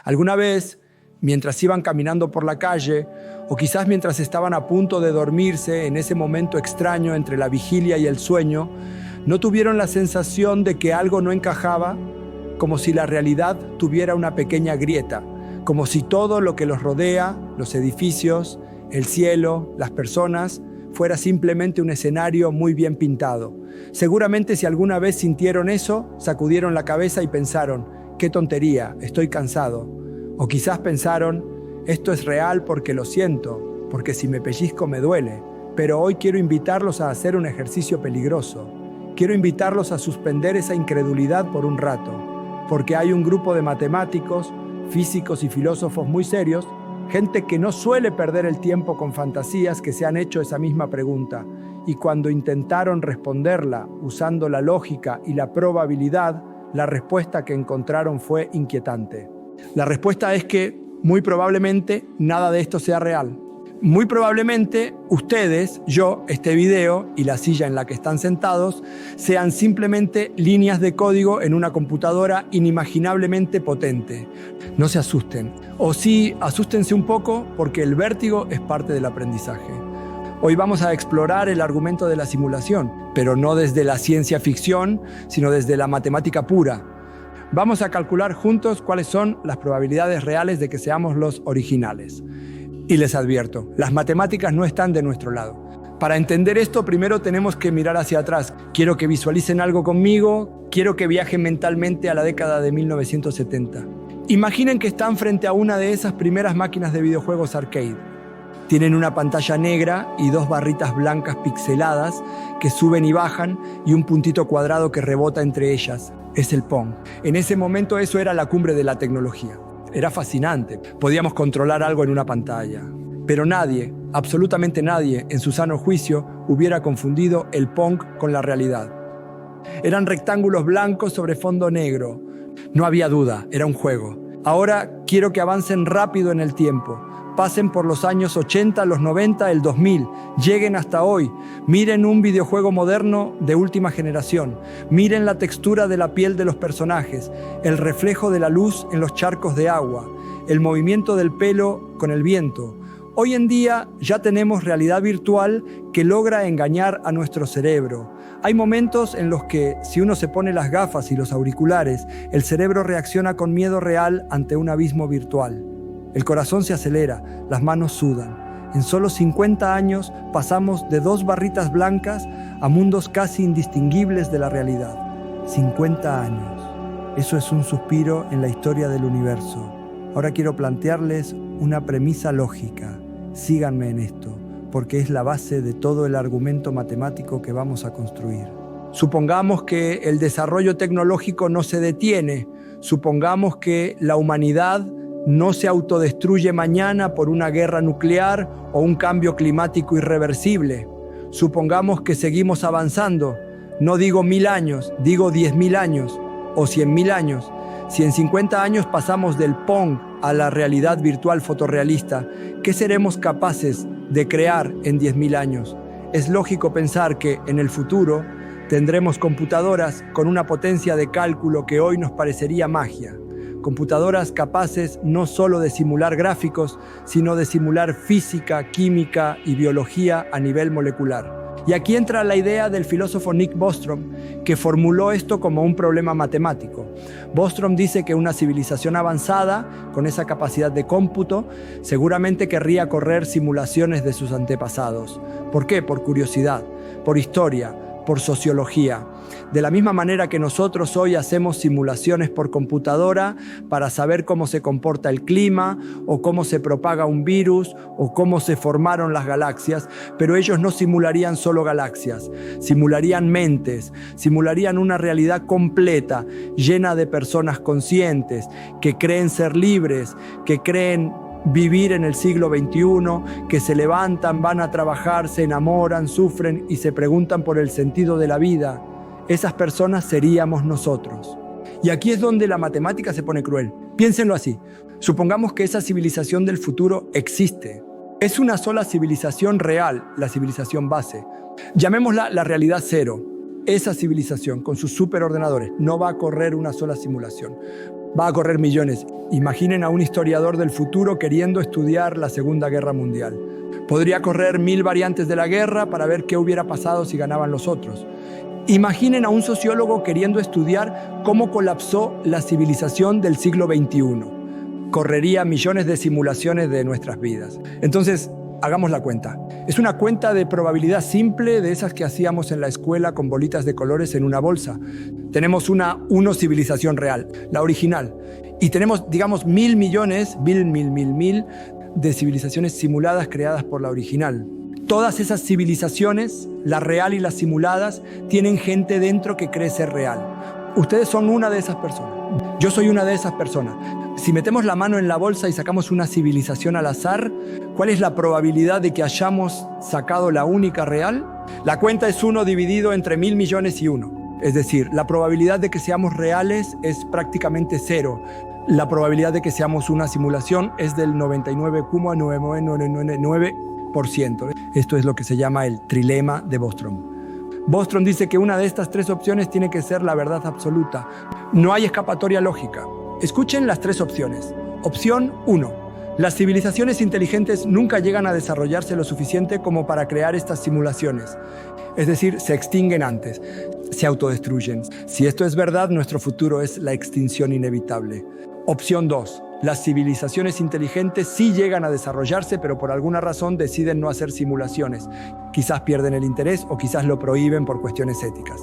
Alguna vez, mientras iban caminando por la calle, o quizás mientras estaban a punto de dormirse en ese momento extraño entre la vigilia y el sueño, ¿no tuvieron la sensación de que algo no encajaba? Como si la realidad tuviera una pequeña grieta, como si todo lo que los rodea, los edificios, el cielo, las personas, fuera simplemente un escenario muy bien pintado. Seguramente si alguna vez sintieron eso, sacudieron la cabeza y pensaron, qué tontería, estoy cansado. O quizás pensaron, esto es real porque lo siento, porque si me pellizco me duele, pero hoy quiero invitarlos a hacer un ejercicio peligroso. Quiero invitarlos a suspender esa incredulidad por un rato, porque hay un grupo de matemáticos, físicos y filósofos muy serios, gente que no suele perder el tiempo con fantasías, que se han hecho esa misma pregunta, y cuando intentaron responderla usando la lógica y la probabilidad, la respuesta que encontraron fue inquietante. La respuesta es que muy probablemente nada de esto sea real. Muy probablemente ustedes, yo, este video y la silla en la que están sentados sean simplemente líneas de código en una computadora inimaginablemente potente. No se asusten. O sí, asústense un poco porque el vértigo es parte del aprendizaje. Hoy vamos a explorar el argumento de la simulación, pero no desde la ciencia ficción, sino desde la matemática pura. Vamos a calcular juntos cuáles son las probabilidades reales de que seamos los originales. Y les advierto, las matemáticas no están de nuestro lado. Para entender esto, primero tenemos que mirar hacia atrás. Quiero que visualicen algo conmigo, quiero que viajen mentalmente a la década de 1970. Imaginen que están frente a una de esas primeras máquinas de videojuegos arcade. Tienen una pantalla negra y dos barritas blancas pixeladas que suben y bajan y un puntito cuadrado que rebota entre ellas. Es el Pong. En ese momento eso era la cumbre de la tecnología. Era fascinante. Podíamos controlar algo en una pantalla. Pero nadie, absolutamente nadie, en su sano juicio, hubiera confundido el Pong con la realidad. Eran rectángulos blancos sobre fondo negro. No había duda, era un juego. Ahora quiero que avancen rápido en el tiempo. Pasen por los años 80, los 90, el 2000. Lleguen hasta hoy. Miren un videojuego moderno de última generación. Miren la textura de la piel de los personajes, el reflejo de la luz en los charcos de agua, el movimiento del pelo con el viento. Hoy en día ya tenemos realidad virtual que logra engañar a nuestro cerebro. Hay momentos en los que, si uno se pone las gafas y los auriculares, el cerebro reacciona con miedo real ante un abismo virtual. El corazón se acelera, las manos sudan. En solo 50 años pasamos de 2 barritas blancas a mundos casi indistinguibles de la realidad. 50 años. Eso es un suspiro en la historia del universo. Ahora quiero plantearles una premisa lógica. Síganme en esto, porque es la base de todo el argumento matemático que vamos a construir. Supongamos que el desarrollo tecnológico no se detiene. Supongamos que la humanidad no se autodestruye mañana por una guerra nuclear o un cambio climático irreversible. Supongamos que seguimos avanzando. No digo 1000 años, digo 10.000 años o 100.000 años. Si en 50 años pasamos del Pong a la realidad virtual fotorrealista, ¿qué seremos capaces de crear en 10.000 años? Es lógico pensar que en el futuro tendremos computadoras con una potencia de cálculo que hoy nos parecería magia. Computadoras capaces no solo de simular gráficos, sino de simular física, química y biología a nivel molecular. Y aquí entra la idea del filósofo Nick Bostrom, que formuló esto como un problema matemático. Bostrom dice que una civilización avanzada, con esa capacidad de cómputo, seguramente querría correr simulaciones de sus antepasados. ¿Por qué? Por curiosidad, por historia, por sociología. De la misma manera que nosotros hoy hacemos simulaciones por computadora para saber cómo se comporta el clima o cómo se propaga un virus o cómo se formaron las galaxias, pero ellos no simularían solo galaxias, simularían mentes, simularían una realidad completa, llena de personas conscientes, que creen ser libres, que creen vivir en el siglo XXI, que se levantan, van a trabajar, se enamoran, sufren y se preguntan por el sentido de la vida. Esas personas seríamos nosotros. Y aquí es donde la matemática se pone cruel. Piénsenlo así. Supongamos que esa civilización del futuro existe. Es una sola civilización real, la civilización base. Llamémosla la realidad cero. Esa civilización, con sus superordenadores, no va a correr una sola simulación. Va a correr millones. Imaginen a un historiador del futuro queriendo estudiar la Segunda Guerra Mundial. Podría correr 1000 variantes de la guerra para ver qué hubiera pasado si ganaban los otros. Imaginen a un sociólogo queriendo estudiar cómo colapsó la civilización del siglo XXI. Correría millones de simulaciones de nuestras vidas. Entonces, hagamos la cuenta. Es una cuenta de probabilidad simple de esas que hacíamos en la escuela con bolitas de colores en una bolsa. Tenemos una civilización real, la original. Y tenemos, digamos, 1000 millones, mil de civilizaciones simuladas creadas por la original. Todas esas civilizaciones, la real y las simuladas, tienen gente dentro que cree ser real. Ustedes son una de esas personas. Yo soy una de esas personas. Si metemos la mano en la bolsa y sacamos una civilización al azar, ¿cuál es la probabilidad de que hayamos sacado la única real? La cuenta es 1 dividido entre 1000 millones y 1. Es decir, la probabilidad de que seamos reales es prácticamente 0. La probabilidad de que seamos una simulación es del 99,9999%. Esto es lo que se llama el trilema de Bostrom. Bostrom dice que una de estas 3 opciones tiene que ser la verdad absoluta. No hay escapatoria lógica. Escuchen las 3 opciones. Opción 1. Las civilizaciones inteligentes nunca llegan a desarrollarse lo suficiente como para crear estas simulaciones. Es decir, se extinguen antes, se autodestruyen. Si esto es verdad, nuestro futuro es la extinción inevitable. Opción 2. Las civilizaciones inteligentes sí llegan a desarrollarse, pero por alguna razón deciden no hacer simulaciones. Quizás pierden el interés o quizás lo prohíben por cuestiones éticas.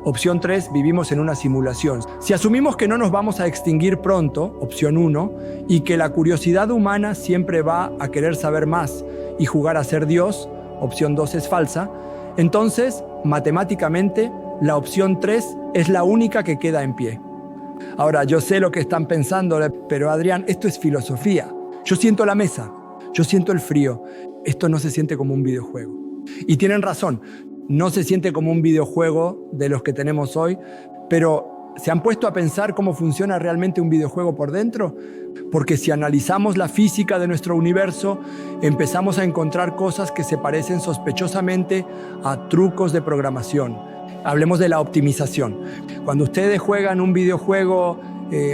Opción 3, vivimos en una simulación. Si asumimos que no nos vamos a extinguir pronto, opción 1, y que la curiosidad humana siempre va a querer saber más y jugar a ser Dios, opción 2 es falsa, entonces, matemáticamente, la opción 3 es la única que queda en pie. Ahora, yo sé lo que están pensando, pero Adrián, esto es filosofía. Yo siento la mesa, yo siento el frío. Esto no se siente como un videojuego. Y tienen razón, no se siente como un videojuego de los que tenemos hoy, pero ¿se han puesto a pensar cómo funciona realmente un videojuego por dentro? Porque si analizamos la física de nuestro universo, empezamos a encontrar cosas que se parecen sospechosamente a trucos de programación. Hablemos de la optimización. Cuando ustedes juegan un videojuego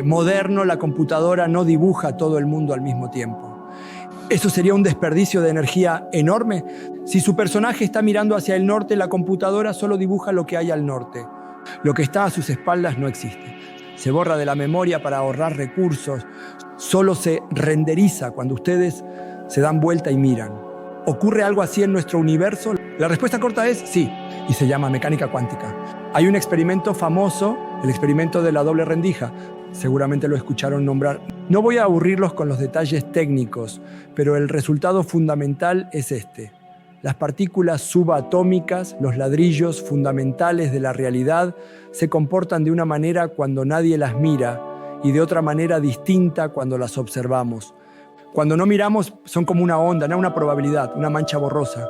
moderno, la computadora no dibuja todo el mundo al mismo tiempo. Eso sería un desperdicio de energía enorme. Si su personaje está mirando hacia el norte, la computadora solo dibuja lo que hay al norte. Lo que está a sus espaldas no existe. Se borra de la memoria para ahorrar recursos. Solo se renderiza cuando ustedes se dan vuelta y miran. ¿Ocurre algo así en nuestro universo? La respuesta corta es sí, y se llama mecánica cuántica. Hay un experimento famoso, el experimento de la doble rendija. Seguramente lo escucharon nombrar. No voy a aburrirlos con los detalles técnicos, pero el resultado fundamental es este. Las partículas subatómicas, los ladrillos fundamentales de la realidad, se comportan de una manera cuando nadie las mira y de otra manera distinta cuando las observamos. Cuando no miramos son como una onda, no una probabilidad, una mancha borrosa.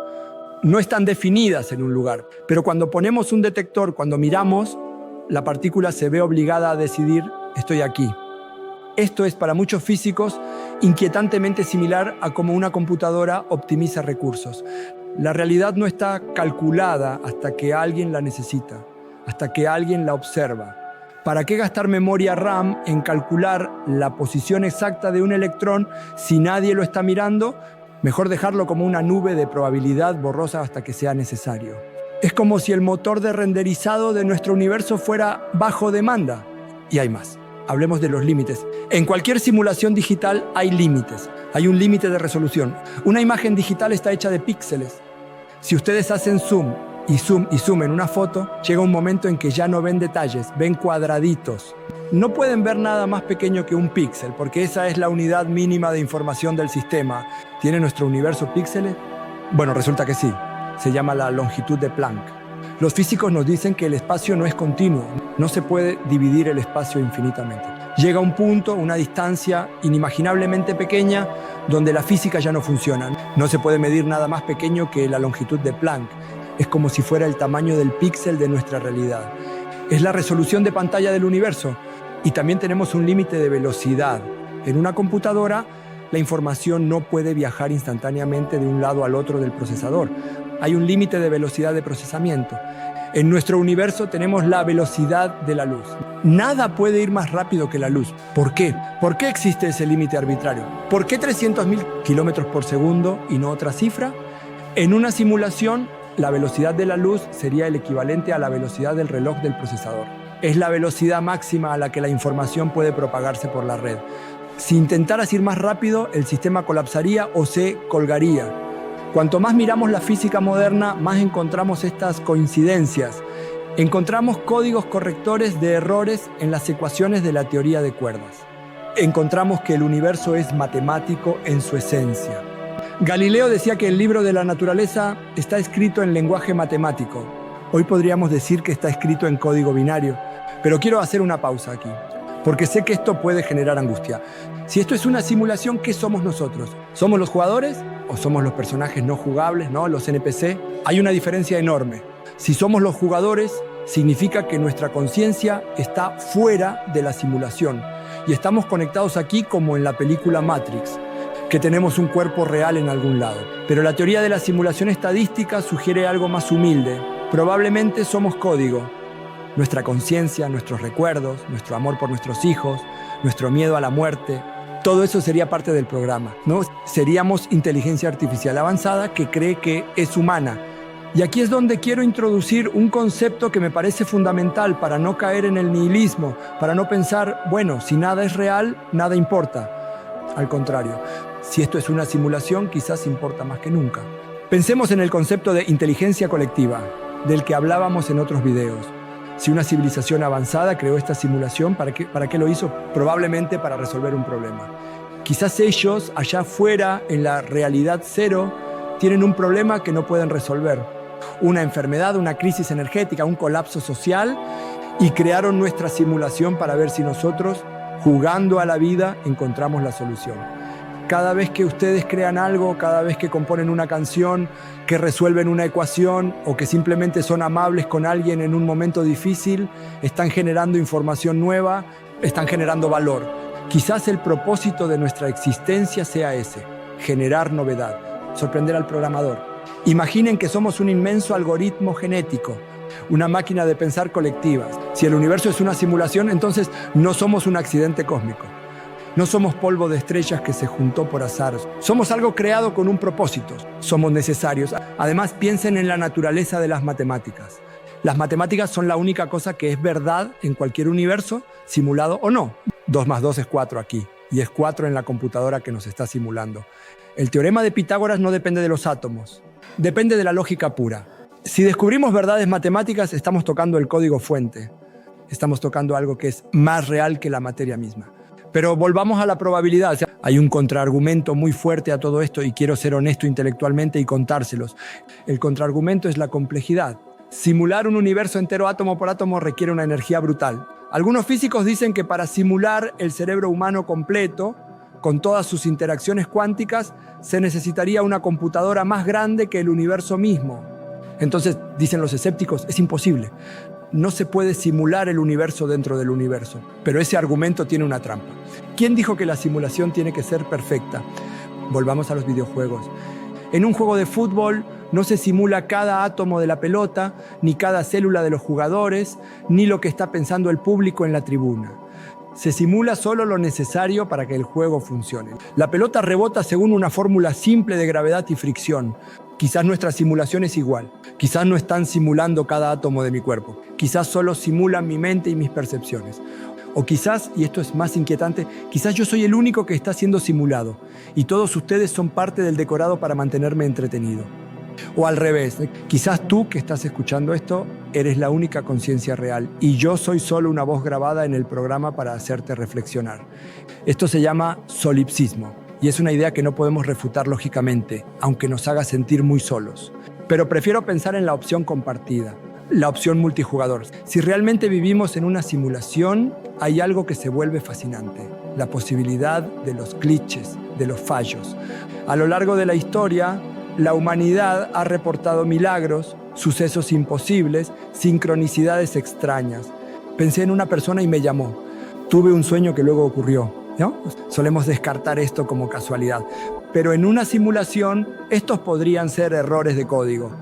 No están definidas en un lugar, pero cuando ponemos un detector, cuando miramos, la partícula se ve obligada a decidir, estoy aquí. Esto es para muchos físicos inquietantemente similar a cómo una computadora optimiza recursos. La realidad no está calculada hasta que alguien la necesita, hasta que alguien la observa. ¿Para qué gastar memoria RAM en calcular la posición exacta de un electrón si nadie lo está mirando? Mejor dejarlo como una nube de probabilidad borrosa hasta que sea necesario. Es como si el motor de renderizado de nuestro universo fuera bajo demanda. Y hay más. Hablemos de los límites. En cualquier simulación digital hay límites. Hay un límite de resolución. Una imagen digital está hecha de píxeles. Si ustedes hacen zoom y zoom en una foto, llega un momento en que ya no ven detalles, ven cuadraditos. No pueden ver nada más pequeño que un píxel, porque esa es la unidad mínima de información del sistema. ¿Tiene nuestro universo píxeles? Bueno, resulta que sí. Se llama la longitud de Planck. Los físicos nos dicen que el espacio no es continuo. No se puede dividir el espacio infinitamente. Llega un punto, una distancia inimaginablemente pequeña, donde la física ya no funciona. No se puede medir nada más pequeño que la longitud de Planck. Es como si fuera el tamaño del píxel de nuestra realidad. Es la resolución de pantalla del universo. Y también tenemos un límite de velocidad. En una computadora, la información no puede viajar instantáneamente de un lado al otro del procesador. Hay un límite de velocidad de procesamiento. En nuestro universo tenemos la velocidad de la luz. Nada puede ir más rápido que la luz. ¿Por qué? ¿Por qué existe ese límite arbitrario? ¿Por qué 300.000 kilómetros por segundo y no otra cifra? En una simulación, la velocidad de la luz sería el equivalente a la velocidad del reloj del procesador. Es la velocidad máxima a la que la información puede propagarse por la red. Si intentaras ir más rápido, el sistema colapsaría o se colgaría. Cuanto más miramos la física moderna, más encontramos estas coincidencias. Encontramos códigos correctores de errores en las ecuaciones de la teoría de cuerdas. Encontramos que el universo es matemático en su esencia. Galileo decía que el libro de la naturaleza está escrito en lenguaje matemático. Hoy podríamos decir que está escrito en código binario. Pero quiero hacer una pausa aquí, porque sé que esto puede generar angustia. Si esto es una simulación, ¿qué somos nosotros? ¿Somos los jugadores o somos los personajes no jugables, ¿no? Los NPC? Hay una diferencia enorme. Si somos los jugadores, significa que nuestra conciencia está fuera de la simulación y estamos conectados aquí como en la película Matrix, que tenemos un cuerpo real en algún lado. Pero la teoría de la simulación estadística sugiere algo más humilde. Probablemente somos código. Nuestra conciencia, nuestros recuerdos, nuestro amor por nuestros hijos, nuestro miedo a la muerte, todo eso sería parte del programa, ¿no? Seríamos inteligencia artificial avanzada que cree que es humana. Y aquí es donde quiero introducir un concepto que me parece fundamental para no caer en el nihilismo, para no pensar, bueno, si nada es real, nada importa. Al contrario, si esto es una simulación, quizás importa más que nunca. Pensemos en el concepto de inteligencia colectiva, del que hablábamos en otros videos. Si una civilización avanzada creó esta simulación, ¿para qué lo hizo? Probablemente para resolver un problema. Quizás ellos, allá afuera, en la realidad cero, tienen un problema que no pueden resolver. Una enfermedad, una crisis energética, un colapso social, y crearon nuestra simulación para ver si nosotros, jugando a la vida, encontramos la solución. Cada vez que ustedes crean algo, cada vez que componen una canción, que resuelven una ecuación o que simplemente son amables con alguien en un momento difícil, están generando información nueva, están generando valor. Quizás el propósito de nuestra existencia sea ese, generar novedad, sorprender al programador. Imaginen que somos un inmenso algoritmo genético, una máquina de pensar colectiva. Si el universo es una simulación, entonces no somos un accidente cósmico. No somos polvo de estrellas que se juntó por azar. Somos algo creado con un propósito. Somos necesarios. Además, piensen en la naturaleza de las matemáticas. Las matemáticas son la única cosa que es verdad en cualquier universo, simulado o no. 2 más 2 es 4 aquí, y es 4 en la computadora que nos está simulando. El teorema de Pitágoras no depende de los átomos. Depende de la lógica pura. Si descubrimos verdades matemáticas, estamos tocando el código fuente. Estamos tocando algo que es más real que la materia misma. Pero volvamos a la probabilidad. O sea, hay un contraargumento muy fuerte a todo esto y quiero ser honesto intelectualmente y contárselos. El contraargumento es la complejidad. Simular un universo entero átomo por átomo requiere una energía brutal. Algunos físicos dicen que para simular el cerebro humano completo, con todas sus interacciones cuánticas, se necesitaría una computadora más grande que el universo mismo. Entonces, dicen los escépticos, es imposible. No se puede simular el universo dentro del universo, pero ese argumento tiene una trampa. ¿Quién dijo que la simulación tiene que ser perfecta? Volvamos a los videojuegos. En un juego de fútbol no se simula cada átomo de la pelota, ni cada célula de los jugadores, ni lo que está pensando el público en la tribuna. Se simula solo lo necesario para que el juego funcione. La pelota rebota según una fórmula simple de gravedad y fricción. Quizás nuestra simulación es igual. Quizás no están simulando cada átomo de mi cuerpo. Quizás solo simulan mi mente y mis percepciones. O quizás, y esto es más inquietante, quizás yo soy el único que está siendo simulado y todos ustedes son parte del decorado para mantenerme entretenido. O al revés, quizás tú que estás escuchando esto eres la única conciencia real y yo soy solo una voz grabada en el programa para hacerte reflexionar. Esto se llama solipsismo. Y es una idea que no podemos refutar lógicamente, aunque nos haga sentir muy solos. Pero prefiero pensar en la opción compartida, la opción multijugador. Si realmente vivimos en una simulación, hay algo que se vuelve fascinante, la posibilidad de los glitches, de los fallos. A lo largo de la historia, la humanidad ha reportado milagros, sucesos imposibles, sincronicidades extrañas. Pensé en una persona y me llamó. Tuve un sueño que luego ocurrió. ¿No? Solemos descartar esto como casualidad. Pero en una simulación, estos podrían ser errores de código.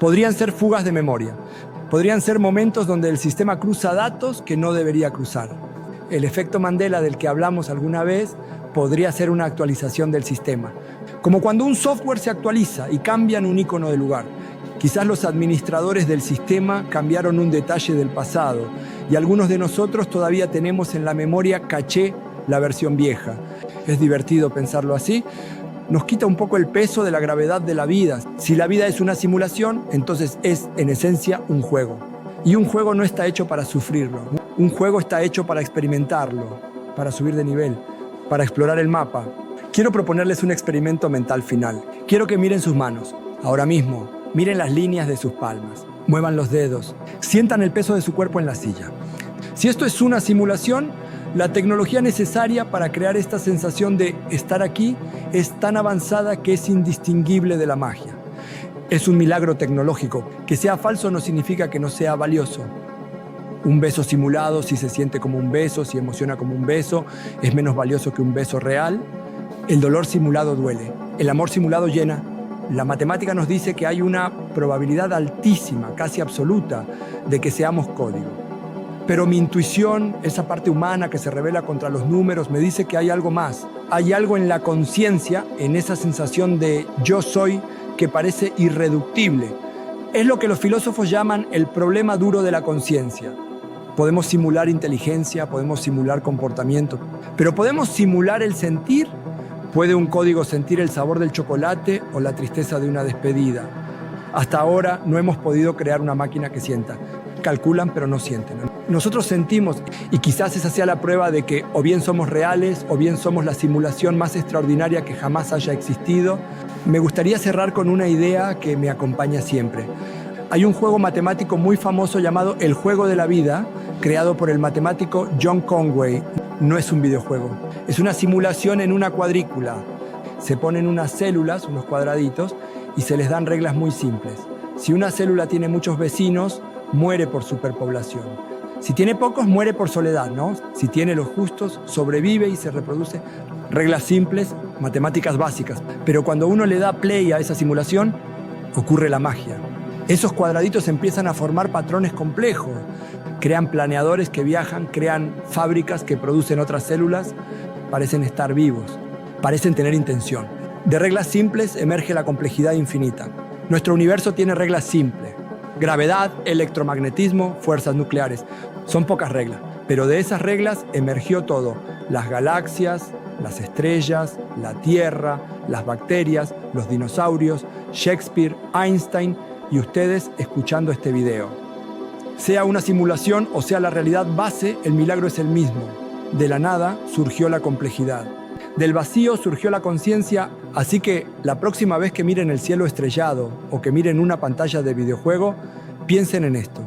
Podrían ser fugas de memoria. Podrían ser momentos donde el sistema cruza datos que no debería cruzar. El efecto Mandela del que hablamos alguna vez podría ser una actualización del sistema. Como cuando un software se actualiza y cambian un icono de lugar. Quizás los administradores del sistema cambiaron un detalle del pasado y algunos de nosotros todavía tenemos en la memoria caché la versión vieja. Es divertido pensarlo así. Nos quita un poco el peso de la gravedad de la vida. Si la vida es una simulación, entonces es en esencia un juego. Y un juego no está hecho para sufrirlo. Un juego está hecho para experimentarlo, para subir de nivel, para explorar el mapa. Quiero proponerles un experimento mental final. Quiero que miren sus manos. Ahora mismo, miren las líneas de sus palmas. Muevan los dedos. Sientan el peso de su cuerpo en la silla. Si esto es una simulación, la tecnología necesaria para crear esta sensación de estar aquí es tan avanzada que es indistinguible de la magia. Es un milagro tecnológico. Que sea falso no significa que no sea valioso. Un beso simulado, si se siente como un beso, si emociona como un beso, es menos valioso que un beso real. El dolor simulado duele. El amor simulado llena. La matemática nos dice que hay una probabilidad altísima, casi absoluta, de que seamos código. Pero mi intuición, esa parte humana que se revela contra los números, me dice que hay algo más. Hay algo en la conciencia, en esa sensación de yo soy, que parece irreductible. Es lo que los filósofos llaman el problema duro de la conciencia. Podemos simular inteligencia, podemos simular comportamiento, pero ¿podemos simular el sentir? ¿Puede un código sentir el sabor del chocolate o la tristeza de una despedida? Hasta ahora no hemos podido crear una máquina que sienta. Calculan pero no sienten. Nosotros sentimos y quizás esa sea la prueba de que o bien somos reales o bien somos la simulación más extraordinaria que jamás haya existido. Me gustaría cerrar con una idea que me acompaña siempre. Hay un juego matemático muy famoso llamado El Juego de la Vida, creado por el matemático John Conway. No es un videojuego, es una simulación en una cuadrícula. Se ponen unas células, unos cuadraditos, y se les dan reglas muy simples. Si una célula tiene muchos vecinos, muere por superpoblación. Si tiene pocos, muere por soledad, ¿no? Si tiene los justos, sobrevive y se reproduce. Reglas simples, matemáticas básicas. Pero cuando uno le da play a esa simulación, ocurre la magia. Esos cuadraditos empiezan a formar patrones complejos. Crean planeadores que viajan, crean fábricas que producen otras células. Parecen estar vivos, parecen tener intención. De reglas simples emerge la complejidad infinita. Nuestro universo tiene reglas simples. Gravedad, electromagnetismo, fuerzas nucleares. Son pocas reglas, pero de esas reglas emergió todo. Las galaxias, las estrellas, la Tierra, las bacterias, los dinosaurios, Shakespeare, Einstein y ustedes escuchando este video. Sea una simulación o sea la realidad base, el milagro es el mismo. De la nada surgió la complejidad. Del vacío surgió la conciencia, así que la próxima vez que miren el cielo estrellado o que miren una pantalla de videojuego, piensen en esto.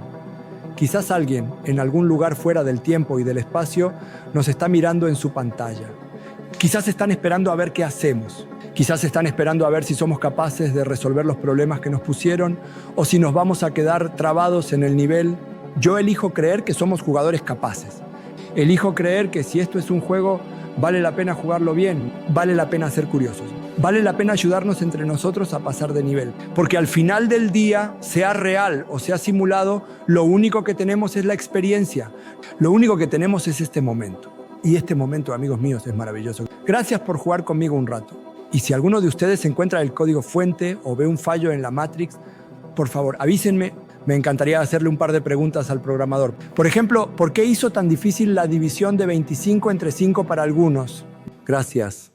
Quizás alguien en algún lugar fuera del tiempo y del espacio nos está mirando en su pantalla. Quizás están esperando a ver qué hacemos. Quizás están esperando a ver si somos capaces de resolver los problemas que nos pusieron o si nos vamos a quedar trabados en el nivel. Yo elijo creer que somos jugadores capaces. Elijo creer que si esto es un juego, vale la pena jugarlo bien, vale la pena ser curiosos, vale la pena ayudarnos entre nosotros a pasar de nivel. Porque al final del día, sea real o sea simulado, lo único que tenemos es la experiencia. Lo único que tenemos es este momento. Y este momento, amigos míos, es maravilloso. Gracias por jugar conmigo un rato. Y si alguno de ustedes encuentra el código fuente o ve un fallo en la Matrix, por favor, avísenme. Me encantaría hacerle un par de preguntas al programador. Por ejemplo, ¿por qué hizo tan difícil la división de 25 entre 5 para algunos? Gracias.